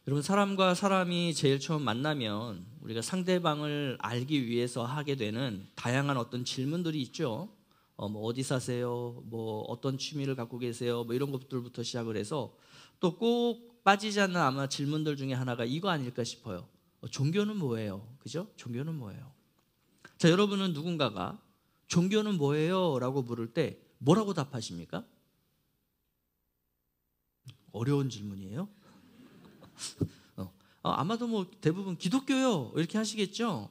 여러분, 사람과 사람이 제일 처음 만나면 우리가 상대방을 알기 위해서 하게 되는 다양한 어떤 질문들이 있죠. 뭐 어디 사세요? 뭐 어떤 취미를 갖고 계세요? 뭐 이런 것들부터 시작을 해서 또 꼭 빠지지 않는 아마 질문들 중에 하나가 이거 아닐까 싶어요. 종교는 뭐예요? 그죠? 종교는 뭐예요? 자, 여러분은 누군가가 종교는 뭐예요? 라고 물을 때 뭐라고 답하십니까? 어려운 질문이에요. 아마도 뭐 대부분 기독교요 이렇게 하시겠죠.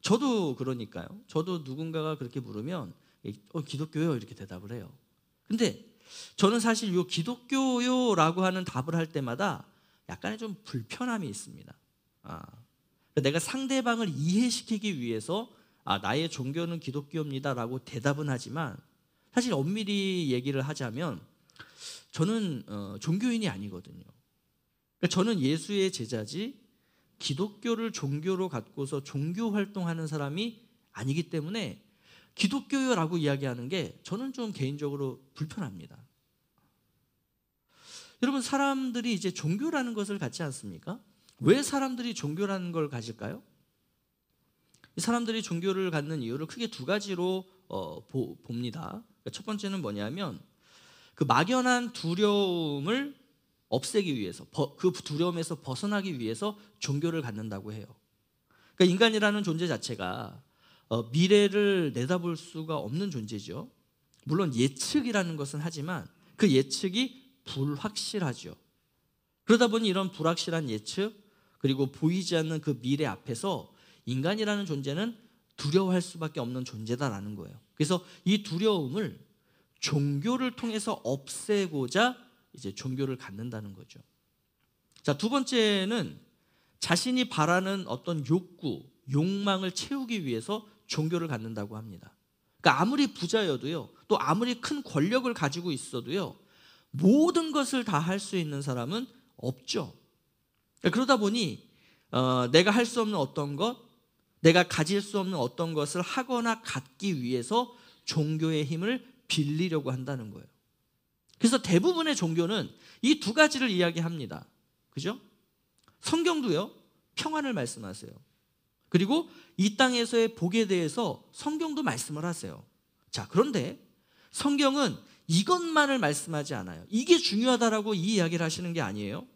저도 그러니까요. 저도 누군가가 그렇게 물으면 기독교요 이렇게 대답을 해요. 근데 저는 사실 요 기독교요라고 하는 답을 할 때마다 약간의 좀 불편함이 있습니다. 내가 상대방을 이해시키기 위해서 나의 종교는 기독교입니다라고 대답은 하지만 사실 엄밀히 얘기를 하자면 저는 종교인이 아니거든요. 그러니까 저는 예수의 제자지 기독교를 종교로 갖고서 종교 활동하는 사람이 아니기 때문에 기독교요라고 이야기하는 게 저는 좀 개인적으로 불편합니다. 여러분, 사람들이 이제 종교라는 것을 갖지 않습니까? 왜 사람들이 종교라는 걸 가질까요? 사람들이 종교를 갖는 이유를 크게 두 가지로 봅니다. 그러니까 첫 번째는 뭐냐면 그 막연한 두려움을 없애기 위해서, 그 두려움에서 벗어나기 위해서 종교를 갖는다고 해요. 그러니까 인간이라는 존재 자체가 미래를 내다볼 수가 없는 존재죠. 물론 예측이라는 것은 하지만 그 예측이 불확실하죠. 그러다 보니 이런 불확실한 예측 그리고 보이지 않는 그 미래 앞에서 인간이라는 존재는 두려워할 수밖에 없는 존재다라는 거예요. 그래서 이 두려움을 종교를 통해서 없애고자 이제 종교를 갖는다는 거죠. 자, 두 번째는 자신이 바라는 어떤 욕구, 욕망을 채우기 위해서 종교를 갖는다고 합니다. 그러니까 아무리 부자여도요, 또 아무리 큰 권력을 가지고 있어도요, 모든 것을 다 할 수 있는 사람은 없죠. 그러다 보니 내가 할 수 없는 어떤 것, 내가 가질 수 없는 어떤 것을 하거나 갖기 위해서 종교의 힘을 빌리려고 한다는 거예요. 그래서 대부분의 종교는 이 두 가지를 이야기합니다. 그죠? 성경도요, 평안을 말씀하세요. 그리고 이 땅에서의 복에 대해서 성경도 말씀을 하세요. 자, 그런데 성경은 이것만을 말씀하지 않아요. 이게 중요하다라고 이 이야기를 하시는 게 아니에요.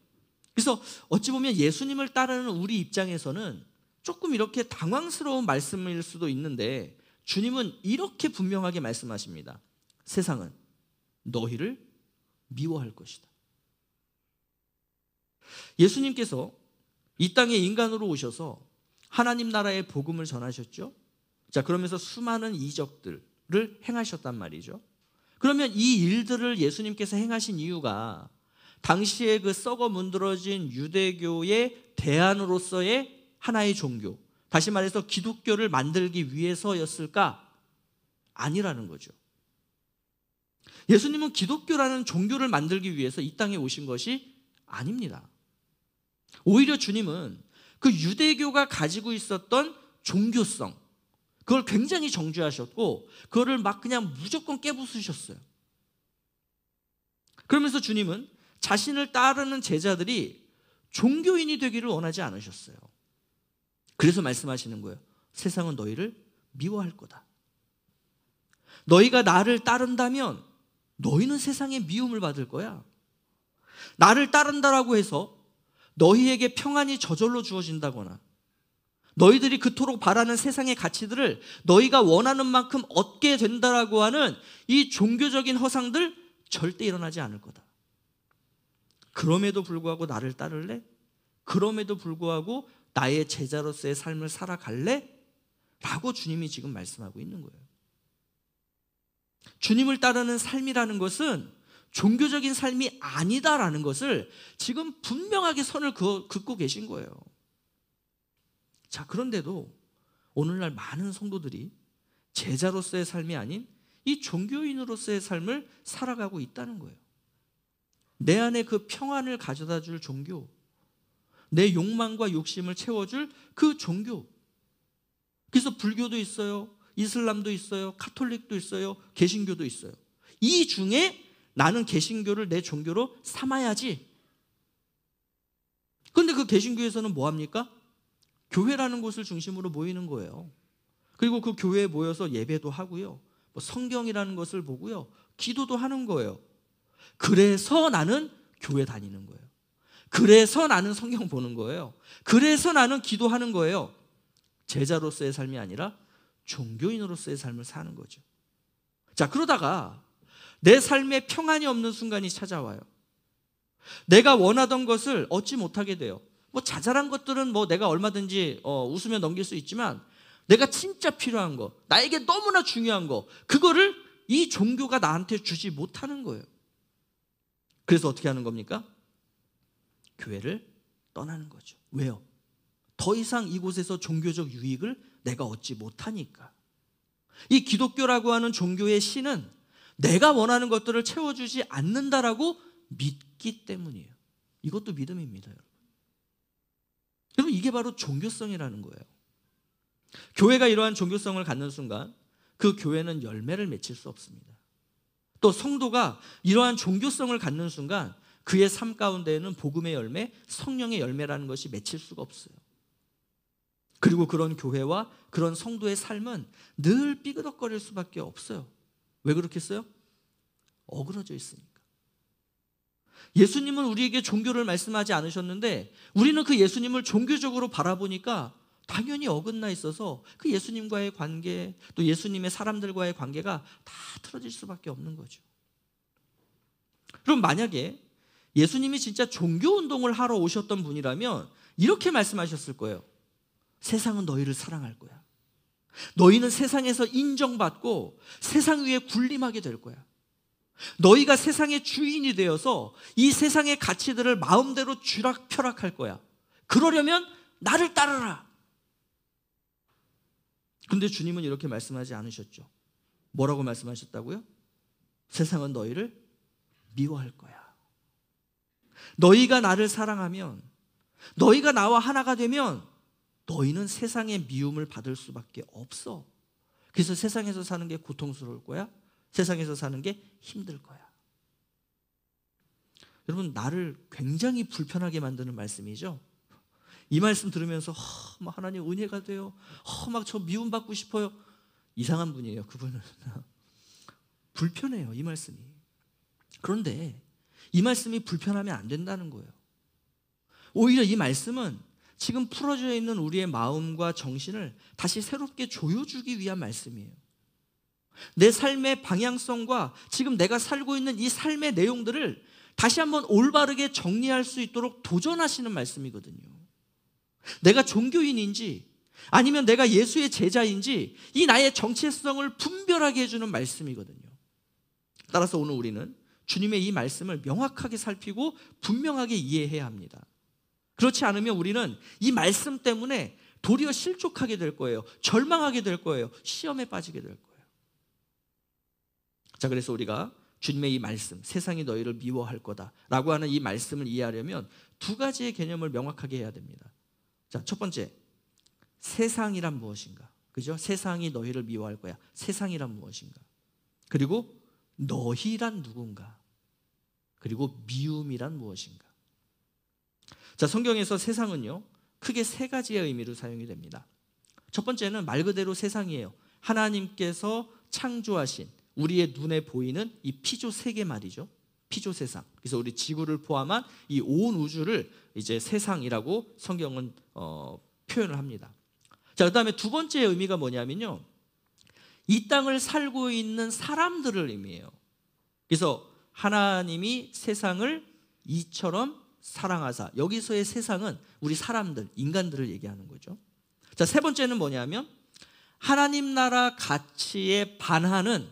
그래서 어찌 보면 예수님을 따르는 우리 입장에서는 조금 이렇게 당황스러운 말씀일 수도 있는데 주님은 이렇게 분명하게 말씀하십니다. 세상은 너희를 미워할 것이다. 예수님께서 이 땅에 인간으로 오셔서 하나님 나라의 복음을 전하셨죠. 자, 그러면서 수많은 이적들을 행하셨단 말이죠. 그러면 이 일들을 예수님께서 행하신 이유가 당시에 그 썩어 문드러진 유대교의 대안으로서의 하나의 종교, 다시 말해서 기독교를 만들기 위해서였을까? 아니라는 거죠. 예수님은 기독교라는 종교를 만들기 위해서 이 땅에 오신 것이 아닙니다. 오히려 주님은 그 유대교가 가지고 있었던 종교성, 그걸 굉장히 정죄하셨고 그거를 막 그냥 무조건 깨부수셨어요. 그러면서 주님은 자신을 따르는 제자들이 종교인이 되기를 원하지 않으셨어요. 그래서 말씀하시는 거예요. 세상은 너희를 미워할 거다. 너희가 나를 따른다면 너희는 세상의 미움을 받을 거야. 나를 따른다라고 해서 너희에게 평안이 저절로 주어진다거나 너희들이 그토록 바라는 세상의 가치들을 너희가 원하는 만큼 얻게 된다라고 하는 이 종교적인 허상들 절대 일어나지 않을 거다. 그럼에도 불구하고 나를 따를래? 그럼에도 불구하고 나의 제자로서의 삶을 살아갈래? 라고 주님이 지금 말씀하고 있는 거예요. 주님을 따르는 삶이라는 것은 종교적인 삶이 아니다라는 것을 지금 분명하게 선을 긋고 계신 거예요. 자, 그런데도 오늘날 많은 성도들이 제자로서의 삶이 아닌 이 종교인으로서의 삶을 살아가고 있다는 거예요. 내 안에 그 평안을 가져다 줄 종교, 내 욕망과 욕심을 채워줄 그 종교. 그래서 불교도 있어요, 이슬람도 있어요, 카톨릭도 있어요, 개신교도 있어요. 이 중에 나는 개신교를 내 종교로 삼아야지. 그런데 그 개신교에서는 뭐 합니까? 교회라는 곳을 중심으로 모이는 거예요. 그리고 그 교회에 모여서 예배도 하고요, 뭐 성경이라는 것을 보고요, 기도도 하는 거예요. 그래서 나는 교회 다니는 거예요. 그래서 나는 성경 보는 거예요. 그래서 나는 기도하는 거예요. 제자로서의 삶이 아니라 종교인으로서의 삶을 사는 거죠. 자, 그러다가 내 삶에 평안이 없는 순간이 찾아와요. 내가 원하던 것을 얻지 못하게 돼요. 뭐 자잘한 것들은 뭐 내가 얼마든지 웃으며 넘길 수 있지만, 내가 진짜 필요한 거, 나에게 너무나 중요한 거, 그거를 이 종교가 나한테 주지 못하는 거예요. 그래서 어떻게 하는 겁니까? 교회를 떠나는 거죠. 왜요? 더 이상 이곳에서 종교적 유익을 내가 얻지 못하니까. 이 기독교라고 하는 종교의 신은 내가 원하는 것들을 채워주지 않는다라고 믿기 때문이에요. 이것도 믿음입니다, 여러분. 여러분, 이게 바로 종교성이라는 거예요. 교회가 이러한 종교성을 갖는 순간 그 교회는 열매를 맺힐 수 없습니다. 또 성도가 이러한 종교성을 갖는 순간 그의 삶 가운데에는 복음의 열매, 성령의 열매라는 것이 맺힐 수가 없어요. 그리고 그런 교회와 그런 성도의 삶은 늘 삐그덕거릴 수밖에 없어요. 왜 그렇겠어요? 어그러져 있으니까. 예수님은 우리에게 종교를 말씀하지 않으셨는데 우리는 그 예수님을 종교적으로 바라보니까 당연히 어긋나 있어서 그 예수님과의 관계, 또 예수님의 사람들과의 관계가 다 틀어질 수밖에 없는 거죠. 그럼 만약에 예수님이 진짜 종교운동을 하러 오셨던 분이라면 이렇게 말씀하셨을 거예요. 세상은 너희를 사랑할 거야. 너희는 세상에서 인정받고 세상 위에 군림하게 될 거야. 너희가 세상의 주인이 되어서 이 세상의 가치들을 마음대로 쥐락펴락할 거야. 그러려면 나를 따르라. 근데 주님은 이렇게 말씀하지 않으셨죠. 뭐라고 말씀하셨다고요? 세상은 너희를 미워할 거야. 너희가 나를 사랑하면, 너희가 나와 하나가 되면 너희는 세상의 미움을 받을 수밖에 없어. 그래서 세상에서 사는 게 고통스러울 거야. 세상에서 사는 게 힘들 거야. 여러분, 나를 굉장히 불편하게 만드는 말씀이죠. 이 말씀 들으면서 하나님 은혜가 돼요. 막 저 미움받고 싶어요. 이상한 분이에요, 그분은. 불편해요, 이 말씀이. 그런데 이 말씀이 불편하면 안 된다는 거예요. 오히려 이 말씀은 지금 풀어져 있는 우리의 마음과 정신을 다시 새롭게 조여주기 위한 말씀이에요. 내 삶의 방향성과 지금 내가 살고 있는 이 삶의 내용들을 다시 한번 올바르게 정리할 수 있도록 도전하시는 말씀이거든요. 내가 종교인인지 아니면 내가 예수의 제자인지 이 나의 정체성을 분별하게 해주는 말씀이거든요. 따라서 오늘 우리는 주님의 이 말씀을 명확하게 살피고 분명하게 이해해야 합니다. 그렇지 않으면 우리는 이 말씀 때문에 도리어 실족하게 될 거예요. 절망하게 될 거예요. 시험에 빠지게 될 거예요. 자, 그래서 우리가 주님의 이 말씀, 세상이 너희를 미워할 거다라고 하는 이 말씀을 이해하려면 두 가지의 개념을 명확하게 해야 됩니다. 자, 첫 번째, 세상이란 무엇인가? 그죠? 세상이 너희를 미워할 거야. 세상이란 무엇인가? 그리고 너희란 누군가? 그리고 미움이란 무엇인가? 자, 성경에서 세상은요, 크게 세 가지의 의미로 사용이 됩니다. 첫 번째는 말 그대로 세상이에요. 하나님께서 창조하신 우리의 눈에 보이는 이 피조 세계 말이죠. 피조 세상. 그래서 우리 지구를 포함한 이 온 우주를 이제 세상이라고 성경은 표현을 합니다. 자, 그다음에 두 번째 의미가 뭐냐면요, 이 땅을 살고 있는 사람들을 의미해요. 그래서 하나님이 세상을 이처럼 사랑하사, 여기서의 세상은 우리 사람들, 인간들을 얘기하는 거죠. 자, 세 번째는 뭐냐면 하나님 나라 가치에 반하는,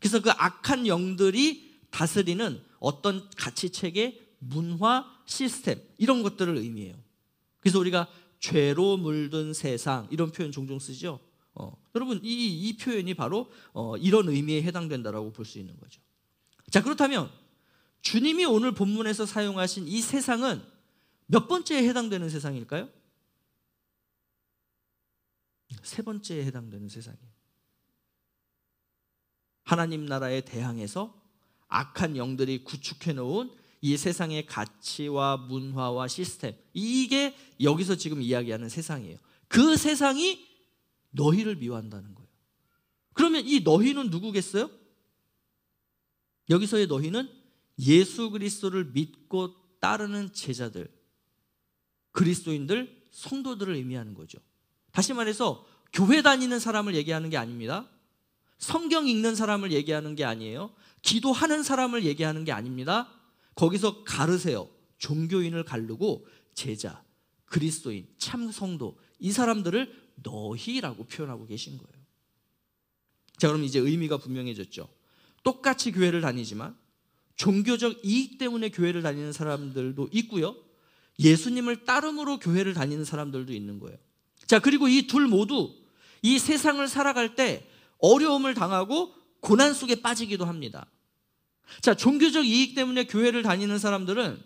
그래서 그 악한 영들이 다스리는 어떤 가치체계, 문화, 시스템, 이런 것들을 의미해요. 그래서 우리가 죄로 물든 세상, 이런 표현 종종 쓰죠. 여러분, 이 표현이 바로 이런 의미에 해당된다라고 볼 수 있는 거죠. 자, 그렇다면 주님이 오늘 본문에서 사용하신 이 세상은 몇 번째에 해당되는 세상일까요? 세 번째에 해당되는 세상이에요. 하나님 나라에 대항해서 악한 영들이 구축해 놓은 이 세상의 가치와 문화와 시스템, 이게 여기서 지금 이야기하는 세상이에요. 그 세상이 너희를 미워한다는 거예요. 그러면 이 너희는 누구겠어요? 여기서의 너희는 예수 그리스도를 믿고 따르는 제자들, 그리스도인들, 성도들을 의미하는 거죠. 다시 말해서 교회 다니는 사람을 얘기하는 게 아닙니다. 성경 읽는 사람을 얘기하는 게 아니에요. 기도하는 사람을 얘기하는 게 아닙니다. 거기서 가르세요. 종교인을 가르고 제자, 그리스도인, 참 성도, 이 사람들을 너희라고 표현하고 계신 거예요. 자, 그럼 이제 의미가 분명해졌죠. 똑같이 교회를 다니지만 종교적 이익 때문에 교회를 다니는 사람들도 있고요, 예수님을 따름으로 교회를 다니는 사람들도 있는 거예요. 자, 그리고 이 둘 모두 이 세상을 살아갈 때 어려움을 당하고 고난 속에 빠지기도 합니다. 자, 종교적 이익 때문에 교회를 다니는 사람들은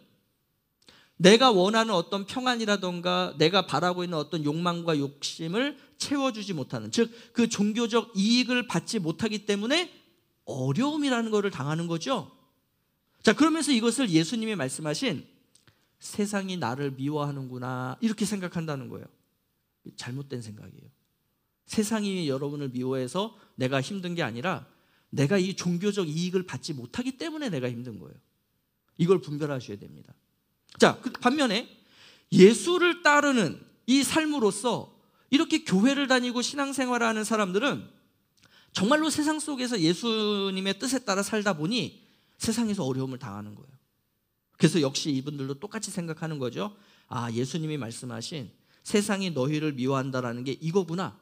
내가 원하는 어떤 평안이라던가 내가 바라고 있는 어떤 욕망과 욕심을 채워주지 못하는, 즉 그 종교적 이익을 받지 못하기 때문에 어려움이라는 것을 당하는 거죠. 자, 그러면서 이것을 예수님이 말씀하신 세상이 나를 미워하는구나 이렇게 생각한다는 거예요. 잘못된 생각이에요. 세상이 여러분을 미워해서 내가 힘든 게 아니라 내가 이 종교적 이익을 받지 못하기 때문에 내가 힘든 거예요. 이걸 분별하셔야 됩니다. 자, 반면에 예수를 따르는 이 삶으로서 이렇게 교회를 다니고 신앙생활을 하는 사람들은 정말로 세상 속에서 예수님의 뜻에 따라 살다 보니 세상에서 어려움을 당하는 거예요. 그래서 역시 이분들도 똑같이 생각하는 거죠. 아, 예수님이 말씀하신 세상이 너희를 미워한다라는 게 이거구나.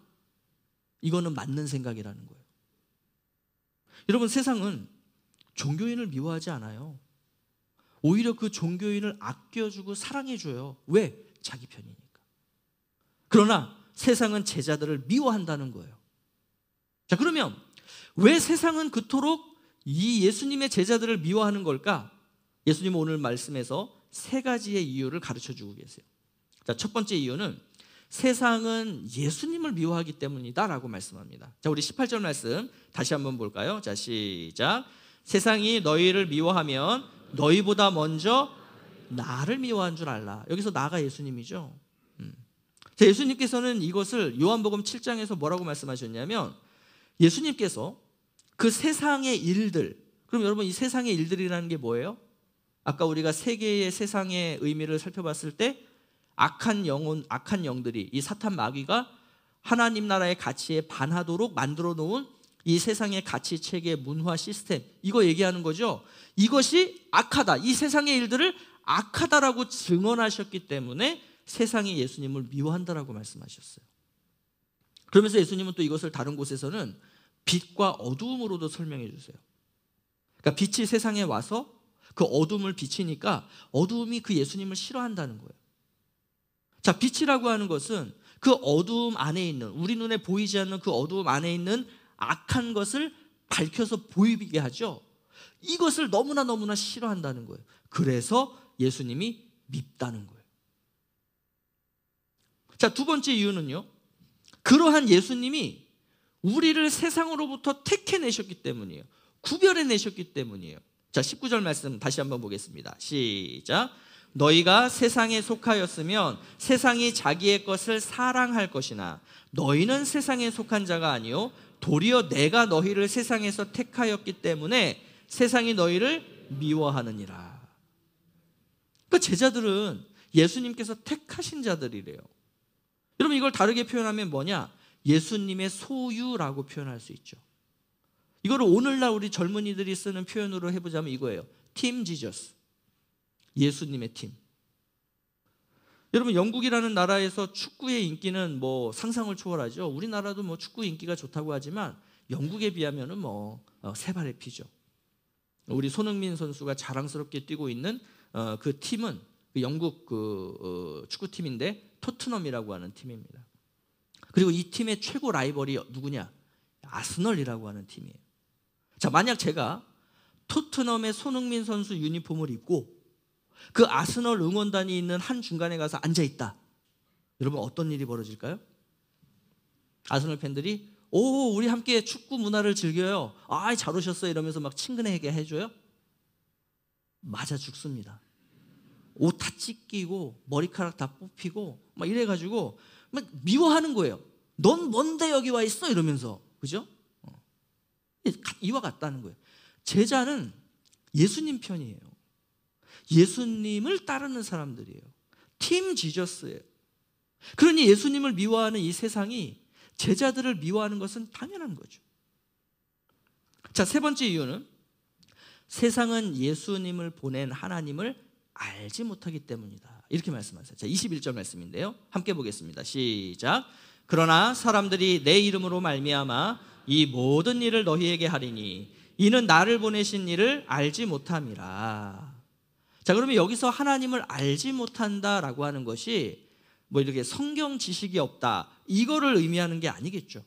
이거는 맞는 생각이라는 거예요. 여러분, 세상은 종교인을 미워하지 않아요. 오히려 그 종교인을 아껴주고 사랑해줘요. 왜? 자기 편이니까. 그러나 세상은 제자들을 미워한다는 거예요. 자, 그러면 왜 세상은 그토록 이 예수님의 제자들을 미워하는 걸까? 예수님은 오늘 말씀에서 세 가지의 이유를 가르쳐주고 계세요. 자, 첫 번째 이유는 세상은 예수님을 미워하기 때문이다 라고 말씀합니다. 자, 우리 18절 말씀 다시 한번 볼까요? 자, 시작. 세상이 너희를 미워하면 너희보다 먼저 나를 미워한 줄 알라. 여기서 나가 예수님이죠. 자, 예수님께서는 이것을 요한복음 7장에서 뭐라고 말씀하셨냐면, 예수님께서 그 세상의 일들, 그럼 여러분 이 세상의 일들이라는 게 뭐예요? 아까 우리가 세 개의 세상의 의미를 살펴봤을 때 악한 영혼, 악한 영들이, 이 사탄 마귀가 하나님 나라의 가치에 반하도록 만들어 놓은 이 세상의 가치 체계, 문화 시스템, 이거 얘기하는 거죠. 이것이 악하다, 이 세상의 일들을 악하다라고 증언하셨기 때문에 세상이 예수님을 미워한다라고 말씀하셨어요. 그러면서 예수님은 또 이것을 다른 곳에서는 빛과 어두움으로도 설명해 주세요. 그러니까 빛이 세상에 와서 그 어둠을 비치니까 어두움이 그 예수님을 싫어한다는 거예요. 자, 빛이라고 하는 것은 그 어두움 안에 있는, 우리 눈에 보이지 않는 그 어두움 안에 있는 악한 것을 밝혀서 보이게 하죠. 이것을 너무나 싫어한다는 거예요. 그래서 예수님이 밉다는 거예요. 자, 두 번째 이유는요, 그러한 예수님이 우리를 세상으로부터 택해내셨기 때문이에요. 구별해내셨기 때문이에요. 자, 19절 말씀 다시 한번 보겠습니다. 시작. 너희가 세상에 속하였으면 세상이 자기의 것을 사랑할 것이나 너희는 세상에 속한 자가 아니요 도리어 내가 너희를 세상에서 택하였기 때문에 세상이 너희를 미워하느니라. 그러니까 제자들은 예수님께서 택하신 자들이래요. 여러분, 이걸 다르게 표현하면 뭐냐? 예수님의 소유라고 표현할 수 있죠. 이거를 오늘날 우리 젊은이들이 쓰는 표현으로 해보자면 이거예요. 팀 지저스. 예수님의 팀. 여러분, 영국이라는 나라에서 축구의 인기는 뭐 상상을 초월하죠. 우리나라도 뭐 축구 인기가 좋다고 하지만 영국에 비하면은 세 발의 피죠. 우리 손흥민 선수가 자랑스럽게 뛰고 있는 그 팀은 그 영국 축구팀인데 토트넘이라고 하는 팀입니다. 그리고 이 팀의 최고 라이벌이 누구냐? 아스널이라고 하는 팀이에요. 자, 만약 제가 토트넘의 손흥민 선수 유니폼을 입고 그 아스널 응원단이 있는 한 중간에 가서 앉아있다. 여러분, 어떤 일이 벌어질까요? 아스널 팬들이 우리 함께 축구 문화를 즐겨요. 잘 오셨어요 이러면서 막 친근하게 해줘요? 맞아 죽습니다. 옷 다 찢기고 머리카락 다 뽑히고 막 이래가지고 막 미워하는 거예요. 넌 뭔데 여기 와 있어? 이러면서. 그죠? 이와 같다는 거예요. 제자는 예수님 편이에요. 예수님을 따르는 사람들이에요. 팀 지저스예요. 그러니 예수님을 미워하는 이 세상이 제자들을 미워하는 것은 당연한 거죠. 자, 세 번째 이유는 세상은 예수님을 보낸 하나님을 알지 못하기 때문이다. 이렇게 말씀하세요. 자, 21절 말씀인데요. 함께 보겠습니다. 시작. 그러나 사람들이 내 이름으로 말미암아 이 모든 일을 너희에게 하리니 이는 나를 보내신 이를 알지 못함이라. 자, 그러면 여기서 하나님을 알지 못한다라고 하는 것이 뭐 이렇게 성경 지식이 없다 이거를 의미하는 게 아니겠죠.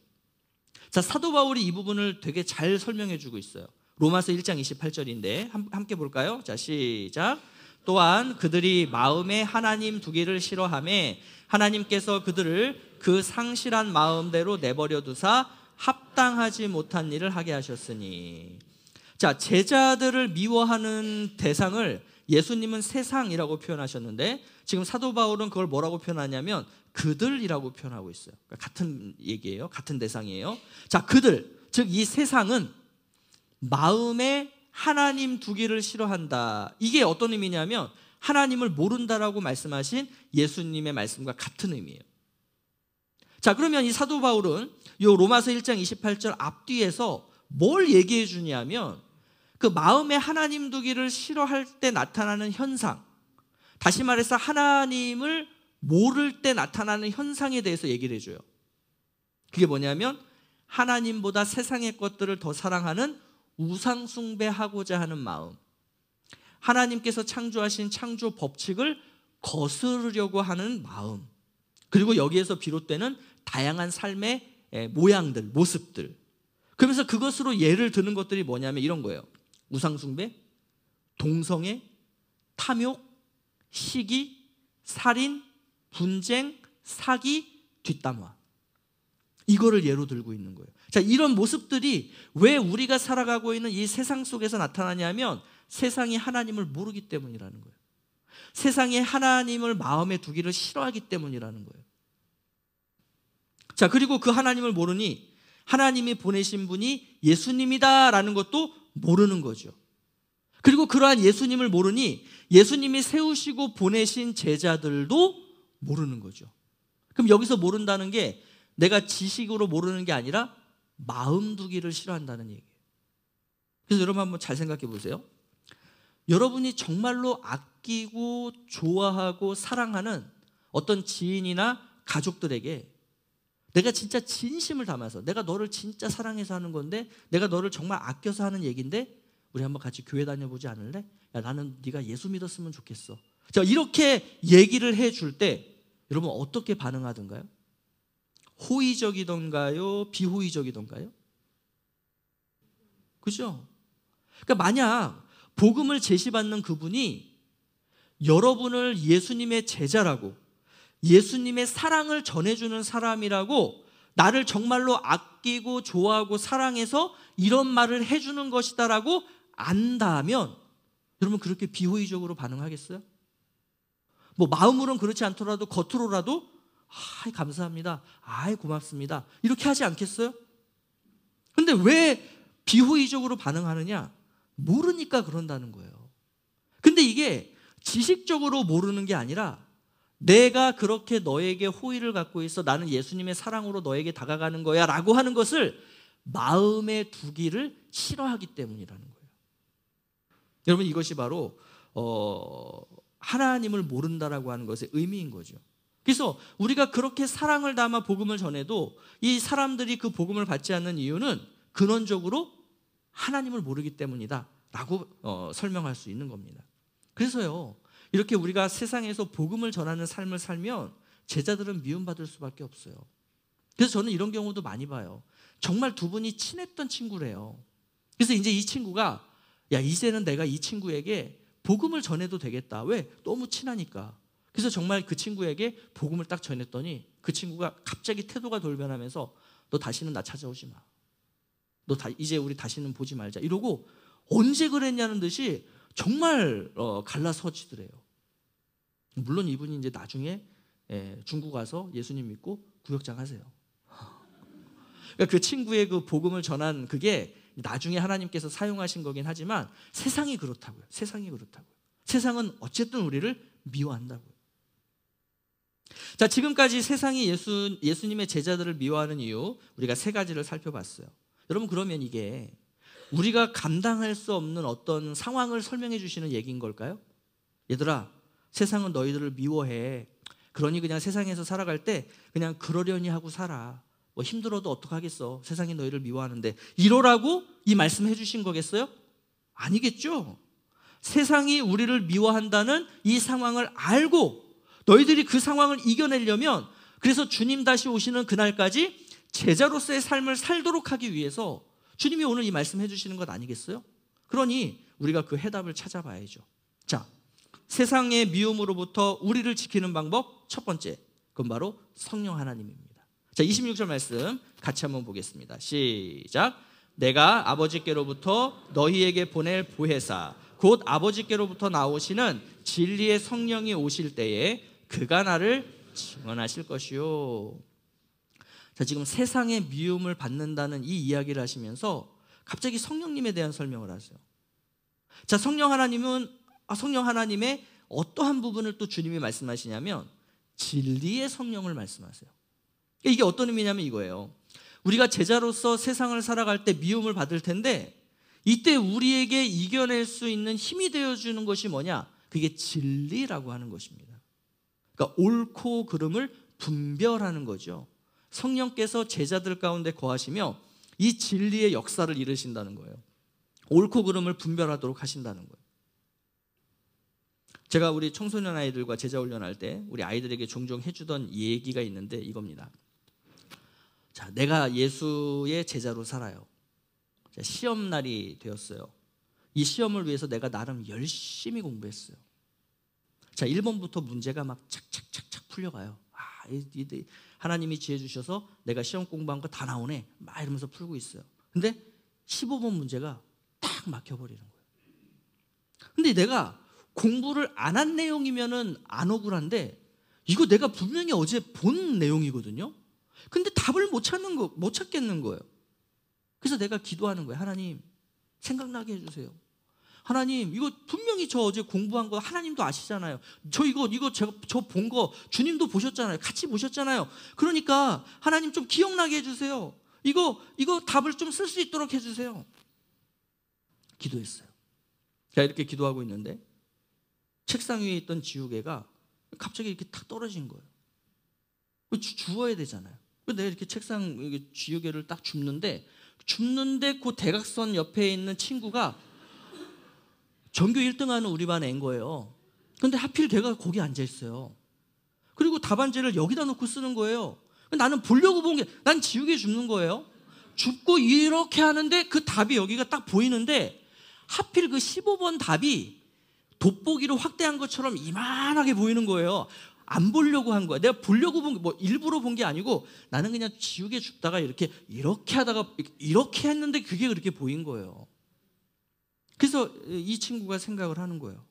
자, 사도 바울이 이 부분을 되게 잘 설명해 주고 있어요. 로마서 1장 28절인데 함께 볼까요? 자, 시작. 또한 그들이 마음에 하나님 두기를 싫어하며 하나님께서 그들을 그 상실한 마음대로 내버려 두사 합당하지 못한 일을 하게 하셨으니. 자, 제자들을 미워하는 대상을 예수님은 세상이라고 표현하셨는데 지금 사도 바울은 그걸 뭐라고 표현하냐면 그들이라고 표현하고 있어요. 그러니까 같은 얘기예요. 같은 대상이에요. 자, 그들, 즉 이 세상은 마음에 하나님 두기를 싫어한다. 이게 어떤 의미냐면 하나님을 모른다라고 말씀하신 예수님의 말씀과 같은 의미예요. 자, 그러면 이 사도 바울은 이 로마서 1장 28절 앞뒤에서 뭘 얘기해 주냐면 그 마음에 하나님 두기를 싫어할 때 나타나는 현상, 다시 말해서 하나님을 모를 때 나타나는 현상에 대해서 얘기를 해줘요. 그게 뭐냐면 하나님보다 세상의 것들을 더 사랑하는 우상 숭배하고자 하는 마음, 하나님께서 창조하신 창조 법칙을 거스르려고 하는 마음, 그리고 여기에서 비롯되는 다양한 삶의 모양들, 모습들. 그러면서 그것으로 예를 드는 것들이 뭐냐면 이런 거예요. 우상 숭배, 동성애, 탐욕, 시기, 살인, 분쟁, 사기, 뒷담화. 이거를 예로 들고 있는 거예요. 자, 이런 모습들이 왜 우리가 살아가고 있는 이 세상 속에서 나타나냐면 세상이 하나님을 모르기 때문이라는 거예요. 세상이 하나님을 마음에 두기를 싫어하기 때문이라는 거예요. 자, 그리고 그 하나님을 모르니 하나님이 보내신 분이 예수님이다라는 것도 모르는 거죠. 그리고 그러한 예수님을 모르니 예수님이 세우시고 보내신 제자들도 모르는 거죠. 그럼 여기서 모른다는 게 내가 지식으로 모르는 게 아니라 마음 두기를 싫어한다는 얘기예요. 그래서 여러분 한번 잘 생각해 보세요. 여러분이 정말로 아끼고 좋아하고 사랑하는 어떤 지인이나 가족들에게 내가 진짜 진심을 담아서 내가 너를 진짜 사랑해서 하는 건데 내가 너를 정말 아껴서 하는 얘기인데 우리 한번 같이 교회 다녀보지 않을래? 야, 나는 네가 예수 믿었으면 좋겠어. 자, 이렇게 얘기를 해줄 때 여러분 어떻게 반응하던가요? 호의적이던가요? 비호의적이던가요? 그죠? 그러니까 만약 복음을 제시받는 그분이 여러분을 예수님의 제자라고 예수님의 사랑을 전해주는 사람이라고 나를 정말로 아끼고 좋아하고 사랑해서 이런 말을 해주는 것이다라고 안다면 여러분 그렇게 비호의적으로 반응하겠어요? 뭐 마음으로는 그렇지 않더라도 겉으로라도 감사합니다. 고맙습니다. 이렇게 하지 않겠어요? 근데 왜 비호의적으로 반응하느냐? 모르니까 그런다는 거예요. 근데 이게 지식적으로 모르는 게 아니라 내가 그렇게 너에게 호의를 갖고 있어 나는 예수님의 사랑으로 너에게 다가가는 거야 라고 하는 것을 마음에 두기를 싫어하기 때문이라는 거예요. 여러분 이것이 바로 하나님을 모른다라고 하는 것의 의미인 거죠. 그래서 우리가 그렇게 사랑을 담아 복음을 전해도 이 사람들이 그 복음을 받지 않는 이유는 근원적으로 하나님을 모르기 때문이다 라고 설명할 수 있는 겁니다. 그래서요 이렇게 우리가 세상에서 복음을 전하는 삶을 살면 제자들은 미움받을 수밖에 없어요. 그래서 저는 이런 경우도 많이 봐요. 정말 두 분이 친했던 친구래요. 그래서 이제 이 친구가 야 이제는 내가 이 친구에게 복음을 전해도 되겠다. 왜? 너무 친하니까. 그래서 정말 그 친구에게 복음을 딱 전했더니 그 친구가 갑자기 태도가 돌변하면서 너 다시는 나 찾아오지 마. 이제 우리 다시는 보지 말자. 이러고 언제 그랬냐는 듯이 정말 갈라서지더래요. 물론 이분이 이제 나중에 중국 가서 예수님 믿고 구역장 하세요. 그러니까 그 친구의 그 복음을 전한 그게 나중에 하나님께서 사용하신 거긴 하지만 세상이 그렇다고요. 세상이 그렇다고요. 세상은 어쨌든 우리를 미워한다고요. 자, 지금까지 세상이 예수님의 제자들을 미워하는 이유 우리가 세 가지를 살펴봤어요. 여러분, 그러면 이게 우리가 감당할 수 없는 어떤 상황을 설명해 주시는 얘기인 걸까요? 얘들아, 세상은 너희들을 미워해. 그러니 그냥 세상에서 살아갈 때 그냥 그러려니 하고 살아. 뭐 힘들어도 어떡하겠어. 세상이 너희를 미워하는데. 이러라고 이 말씀해 주신 거겠어요? 아니겠죠. 세상이 우리를 미워한다는 이 상황을 알고 너희들이 그 상황을 이겨내려면, 그래서 주님 다시 오시는 그날까지 제자로서의 삶을 살도록 하기 위해서 주님이 오늘 이 말씀 해주시는 것 아니겠어요? 그러니 우리가 그 해답을 찾아봐야죠. 자, 세상의 미움으로부터 우리를 지키는 방법 첫 번째, 그건 바로 성령 하나님입니다. 자, 26절 말씀 같이 한번 보겠습니다. 시작. 내가 아버지께로부터 너희에게 보낼 보혜사 곧 아버지께로부터 나오시는 진리의 성령이 오실 때에 그가 나를 증언하실 것이요. 자, 지금 세상의 미움을 받는다는 이 이야기를 하시면서 갑자기 성령님에 대한 설명을 하세요. 자, 성령 하나님의 어떠한 부분을 또 주님이 말씀하시냐면 진리의 성령을 말씀하세요. 이게 어떤 의미냐면 이거예요. 우리가 제자로서 세상을 살아갈 때 미움을 받을 텐데 이때 우리에게 이겨낼 수 있는 힘이 되어주는 것이 뭐냐? 그게 진리라고 하는 것입니다. 그러니까 옳고 그름을 분별하는 거죠. 성령께서 제자들 가운데 거하시며 이 진리의 역사를 이루신다는 거예요. 옳고 그름을 분별하도록 하신다는 거예요. 제가 우리 청소년 아이들과 제자 훈련할 때 우리 아이들에게 종종 해주던 얘기가 있는데 이겁니다. 자, 내가 예수의 제자로 살아요. 자, 시험 날이 되었어요. 이 시험을 위해서 내가 나름 열심히 공부했어요. 자, 1번부터 문제가 막 착착착착 풀려가요. 하나님이 지혜 주셔서 내가 시험 공부한 거 다 나오네 막 이러면서 풀고 있어요. 근데 15번 문제가 딱 막혀버리는 거예요. 근데 내가 공부를 안 한 내용이면은 안 억울한데 이거 내가 분명히 어제 본 내용이거든요. 근데 답을 못 찾겠는 거예요. 그래서 내가 기도하는 거예요. 하나님, 생각나게 해주세요. 하나님, 이거 분명히 저 어제 공부한 거 하나님도 아시잖아요. 저 본 거 주님도 보셨잖아요. 같이 보셨잖아요. 그러니까 하나님 좀 기억나게 해주세요. 이거 답을 좀 쓸 수 있도록 해주세요. 기도했어요. 제가 이렇게 기도하고 있는데 책상 위에 있던 지우개가 갑자기 이렇게 탁 떨어진 거예요. 주워야 되잖아요. 내가 이렇게 책상 지우개를 딱 줍는데 그 대각선 옆에 있는 친구가 전교 1등하는 우리 반 애인 거예요. 근데 하필 걔가 거기 앉아 있어요. 그리고 답안지를 여기다 놓고 쓰는 거예요. 나는 보려고 본 게, 난 지우개 줍는 거예요. 줍고 이렇게 하는데 그 답이 여기가 딱 보이는데 하필 그 15번 답이 돋보기로 확대한 것처럼 이만하게 보이는 거예요. 안 보려고 한 거야. 내가 보려고 본 게 뭐 일부러 본 게 아니고 나는 그냥 지우개 줍다가 이렇게 하다가 이렇게 했는데 그게 그렇게 보인 거예요. 그래서 이 친구가 생각을 하는 거예요.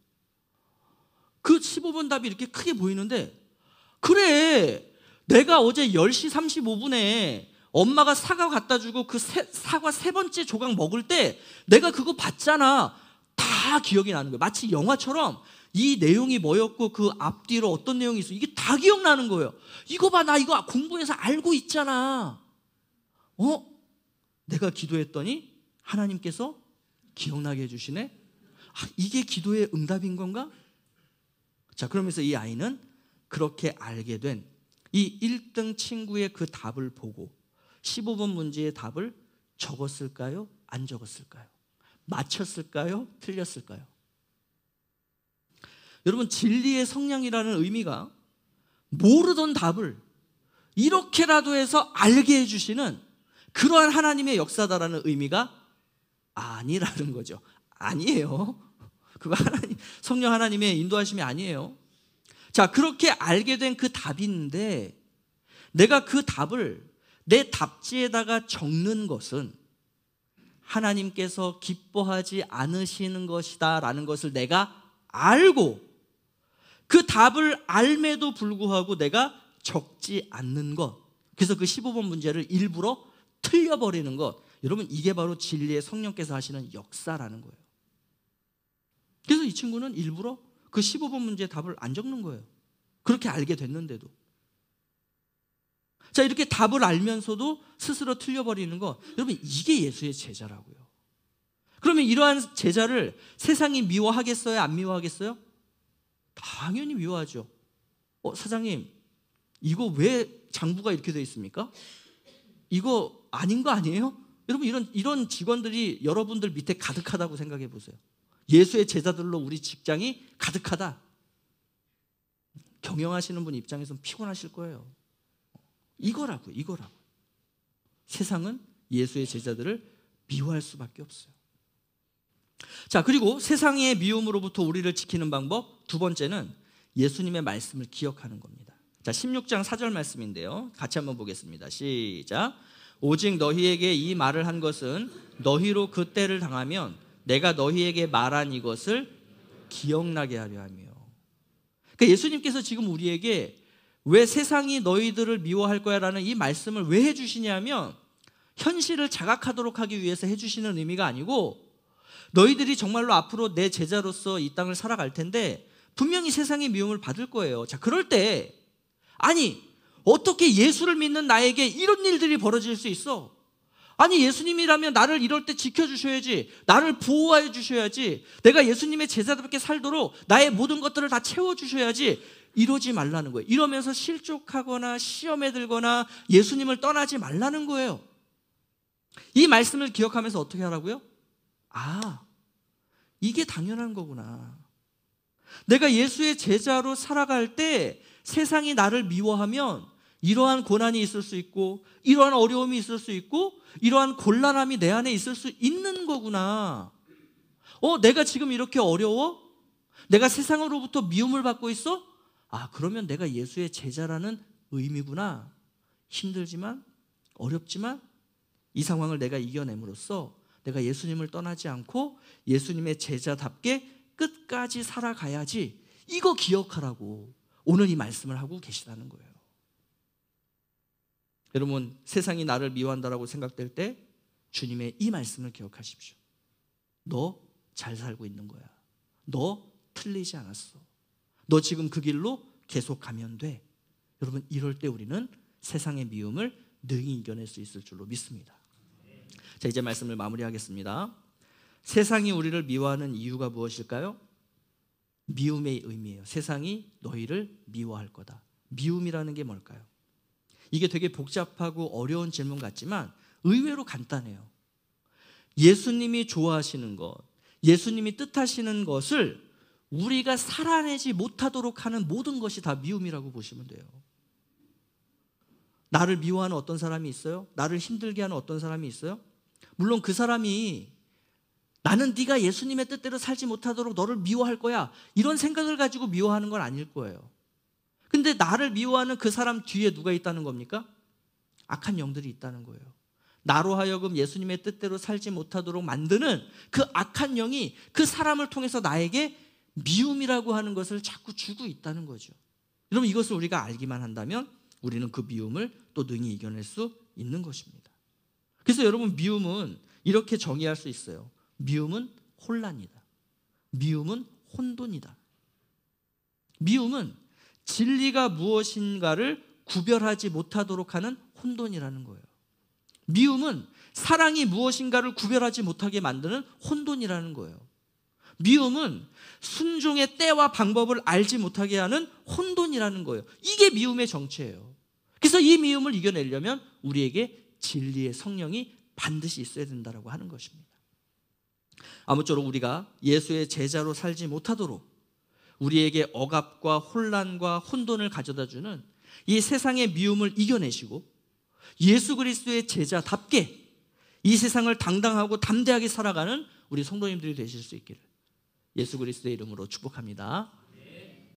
그 15번 답이 이렇게 크게 보이는데 그래, 내가 어제 10시 35분에 엄마가 사과 갖다 주고 그 사과 세 번째 조각 먹을 때 내가 그거 봤잖아. 다 기억이 나는 거예요. 마치 영화처럼 이 내용이 뭐였고 그 앞뒤로 어떤 내용이 있어, 이게 다 기억나는 거예요. 이거 봐, 나 이거 공부해서 알고 있잖아. 내가 기도했더니 하나님께서 기억나게 해주시네. 이게 기도의 응답인 건가? 자, 그러면서 이 아이는 그렇게 알게 된 이 1등 친구의 그 답을 보고 15번 문제의 답을 적었을까요? 안 적었을까요? 맞췄을까요? 틀렸을까요? 여러분, 진리의 성령이라는 의미가 모르던 답을 이렇게라도 해서 알게 해주시는 그러한 하나님의 역사다라는 의미가 아니라는 거죠. 아니에요. 그거 성령 하나님의 인도하심이 아니에요. 자, 그렇게 알게 된 그 답인데 내가 그 답을 내 답지에다가 적는 것은 하나님께서 기뻐하지 않으시는 것이다 라는 것을 내가 알고 그 답을 알매도 불구하고 내가 적지 않는 것, 그래서 그 15번 문제를 일부러 틀려버리는 것, 여러분 이게 바로 진리의 성령께서 하시는 역사라는 거예요. 그래서 이 친구는 일부러 그 15번 문제의 답을 안 적는 거예요. 그렇게 알게 됐는데도. 자, 이렇게 답을 알면서도 스스로 틀려버리는 거, 여러분 이게 예수의 제자라고요. 그러면 이러한 제자를 세상이 미워하겠어요? 안 미워하겠어요? 당연히 미워하죠. 사장님, 이거 왜 장부가 이렇게 되어 있습니까? 이거 아닌 거 아니에요? 여러분 이런 직원들이 여러분들 밑에 가득하다고 생각해 보세요. 예수의 제자들로 우리 직장이 가득하다. 경영하시는 분 입장에서는 피곤하실 거예요. 이거라고. 세상은 예수의 제자들을 미워할 수밖에 없어요. 자, 그리고 세상의 미움으로부터 우리를 지키는 방법 두 번째는 예수님의 말씀을 기억하는 겁니다. 자, 16장 4절 말씀인데요, 같이 한번 보겠습니다. 시작. 오직 너희에게 이 말을 한 것은 너희로 그 때를 당하면 내가 너희에게 말한 이것을 기억나게 하려 하며. 그러니까 예수님께서 지금 우리에게 왜 세상이 너희들을 미워할 거야 라는 이 말씀을 왜 해주시냐면 현실을 자각하도록 하기 위해서 해주시는 의미가 아니고, 너희들이 정말로 앞으로 내 제자로서 이 땅을 살아갈 텐데 분명히 세상의 미움을 받을 거예요. 자, 그럴 때 아니 어떻게 예수를 믿는 나에게 이런 일들이 벌어질 수 있어? 아니 예수님이라면 나를 이럴 때 지켜주셔야지, 나를 보호해 주셔야지, 내가 예수님의 제자답게 살도록 나의 모든 것들을 다 채워주셔야지, 이러지 말라는 거예요. 이러면서 실족하거나 시험에 들거나 예수님을 떠나지 말라는 거예요. 이 말씀을 기억하면서 어떻게 하라고요? 이게 당연한 거구나. 내가 예수의 제자로 살아갈 때 세상이 나를 미워하면 이러한 고난이 있을 수 있고, 이러한 어려움이 있을 수 있고, 이러한 곤란함이 내 안에 있을 수 있는 거구나. 내가 지금 이렇게 어려워? 내가 세상으로부터 미움을 받고 있어? 그러면 내가 예수의 제자라는 의미구나. 힘들지만, 어렵지만 이 상황을 내가 이겨냄으로써 내가 예수님을 떠나지 않고 예수님의 제자답게 끝까지 살아가야지. 이거 기억하라고 오늘 이 말씀을 하고 계시다는 거예요. 여러분, 세상이 나를 미워한다라고 생각될 때 주님의 이 말씀을 기억하십시오. 너 잘 살고 있는 거야. 너 틀리지 않았어. 너 지금 그 길로 계속 가면 돼. 여러분, 이럴 때 우리는 세상의 미움을 능히 이겨낼 수 있을 줄로 믿습니다. 자, 이제 말씀을 마무리하겠습니다. 세상이 우리를 미워하는 이유가 무엇일까요? 미움의 의미예요. 세상이 너희를 미워할 거다. 미움이라는 게 뭘까요? 이게 되게 복잡하고 어려운 질문 같지만 의외로 간단해요. 예수님이 좋아하시는 것, 예수님이 뜻하시는 것을 우리가 살아내지 못하도록 하는 모든 것이 다 미움이라고 보시면 돼요. 나를 미워하는 어떤 사람이 있어요? 나를 힘들게 하는 어떤 사람이 있어요? 물론 그 사람이 나는 네가 예수님의 뜻대로 살지 못하도록 너를 미워할 거야, 이런 생각을 가지고 미워하는 건 아닐 거예요. 근데 나를 미워하는 그 사람 뒤에 누가 있다는 겁니까? 악한 영들이 있다는 거예요. 나로 하여금 예수님의 뜻대로 살지 못하도록 만드는 그 악한 영이 그 사람을 통해서 나에게 미움이라고 하는 것을 자꾸 주고 있다는 거죠. 여러분, 이것을 우리가 알기만 한다면 우리는 그 미움을 또 능히 이겨낼 수 있는 것입니다. 그래서 여러분, 미움은 이렇게 정의할 수 있어요. 미움은 혼란이다. 미움은 혼돈이다. 미움은 진리가 무엇인가를 구별하지 못하도록 하는 혼돈이라는 거예요. 미움은 사랑이 무엇인가를 구별하지 못하게 만드는 혼돈이라는 거예요. 미움은 순종의 때와 방법을 알지 못하게 하는 혼돈이라는 거예요. 이게 미움의 정체예요. 그래서 이 미움을 이겨내려면 우리에게 진리의 성령이 반드시 있어야 된다고 하는 것입니다. 아무쪼록 우리가 예수의 제자로 살지 못하도록 우리에게 억압과 혼란과 혼돈을 가져다주는 이 세상의 미움을 이겨내시고 예수 그리스도의 제자답게 이 세상을 당당하고 담대하게 살아가는 우리 성도님들이 되실 수 있기를 예수 그리스도의 이름으로 축복합니다.